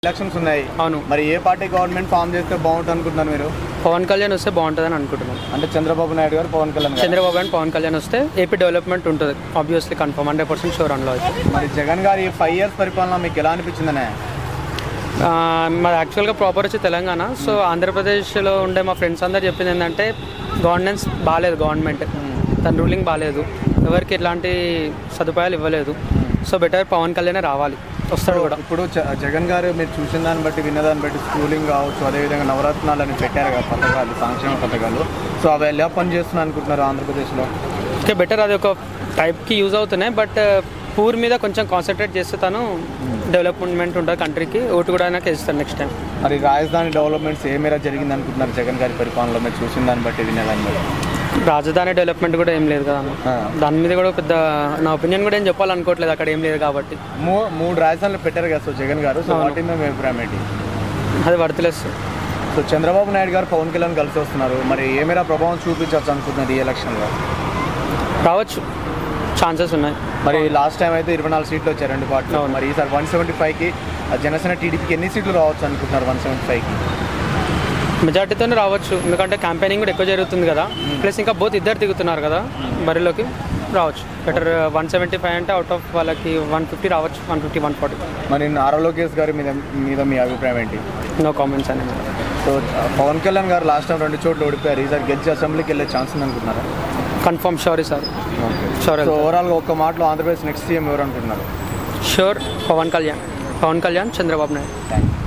Elections ఉన్నాయి. అవును. మరి ఏ పార్టీ గవర్నమెంట్ ఫామ్ చేస్తే బాగుంటుంది అనుకుంటున్నారు మీరు? పవన్ కళ్యాణ్ వస్తే బాగుంటుందని అనుకుంటున్నాం. అంటే చంద్రబాబు నాయుడు గారు, పవన్ కళ్యాణ్ గారు. చంద్రబాబు అండ్ పవన్ కళ్యాణ్ వస్తే ఏపీ డెవలప్మెంట్ ఉంటుంది. ఆబ్వియస్లీ కన్ఫర్మ్ 100% షూర్ అందులో అయితే. మరి జగన్ గారి 5 years పరిపాలన మీకు ఎలా అనిపించిందనే? మాది యాక్చువల్గా ప్రాపర్ వచ్చి తెలంగాణ. సో ఆంధ్రప్రదేశ్లో ఉండే మా ఫ్రెండ్స్ అందరు చెప్పింది ఏంటంటే గవర్నెన్స్ బాగాలేదు, గవర్నమెంట్ తన రూలింగ్ బాగాలేదు, ఎవరికి ఎలాంటి సదుపాయాలు ఇవ్వలేదు. సో బెటర్ పవన్ కళ్యాణ్ రావాలి, వస్తాడు కూడా. ఇప్పుడు జగన్ గారు మీరు చూసిన దాన్ని బట్టి, విన్నదాన్ని బట్టి స్కూలింగ్ కావచ్చు, అదేవిధంగా నవరత్నాలు అని పెట్టారు కదా పథకాలు, సంక్షేమ పథకాలు. సో అవి ఎలా పని చేస్తున్నారు అనుకుంటున్నారు ఆంధ్రప్రదేశ్లో? ఓకే, బెటర్, అది ఒక టైప్కి యూజ్ అవుతున్నాయి. బట్ పూర్ మీద కొంచెం కాన్సన్ట్రేట్ చేస్తే తను డెవలప్మెంట్ ఉంటుంది కంట్రీకి, ఓటు కూడా ఆయనకి ఇస్తాను నెక్స్ట్ టైం. మరి రాజధాని డెవలప్మెంట్స్ ఏ మేర జరిగింది అనుకుంటున్నారు జగన్ గారి పరిపాలనలో మీరు చూసిన దాన్ని బట్టి, విన్నదాన్ని బట్టి? రాజధాని డెవలప్మెంట్ కూడా ఏం లేదు కదా, దాని మీద కూడా పెద్ద నా ఒపీనియన్ కూడా ఏం చెప్పాలనుకోవట్లేదు, అక్కడ ఏం లేదు కాబట్టి. 3 రాజధానులు పెట్టారు కదా సో జగన్ గారు. సో వాటి మీద మీ అభిప్రాయం ఏంటి? అది వర్త్లెస్. సో చంద్రబాబు నాయుడు గారు, పవన్ కళ్యాణ్ కలిసి వస్తున్నారు, మరి ఏ మేర ప్రభావం చూపించవచ్చు అనుకుంటున్నారు ఈ ఎలక్షన్లో? రావచ్చు, ఛాన్సెస్ ఉన్నాయి. మరి లాస్ట్ టైం అయితే 24 సీట్లు వచ్చాయి 2 పార్టీలు. మరి ఈసారి 175కి జనసేన టీడీపీకి ఎన్ని సీట్లు రావచ్చు అనుకుంటున్నారు? 175కి మెజార్టీతోనే రావచ్చు, ఎందుకంటే క్యాంపెయినింగ్ కూడా ఎక్కువ జరుగుతుంది కదా. ప్లస్ ఇంకా బోత్ ఇద్దరు దిగుతున్నారు కదా బరిలోకి, రావచ్చు. బెటర్ 175 అంటే అవుట్ ఆఫ్ వాళ్ళకి 150 రావచ్చు, 150, 140. మరి నారా లోకేష్ గారి మీద మీ అభిప్రాయం ఏంటి? నో కామెంట్స్ అని. సో పవన్ కళ్యాణ్ గారు లాస్ట్ టైం 2 చోట్ల ఓడిపోయారు, ఈసారి గెలిచి అసెంబ్లీకి వెళ్ళే ఛాన్స్ ఉంది అనుకుంటున్నారా? Confirm, sure sir, sure. So ఓవరాల్గా ఒక్క మాటలో ఆంధ్రప్రదేశ్ నెక్స్ట్ సీఎం ఎవరు అనుకుంటున్నారు? Sure Pawan Kalyan, Chandrababu Naidu. Thank you.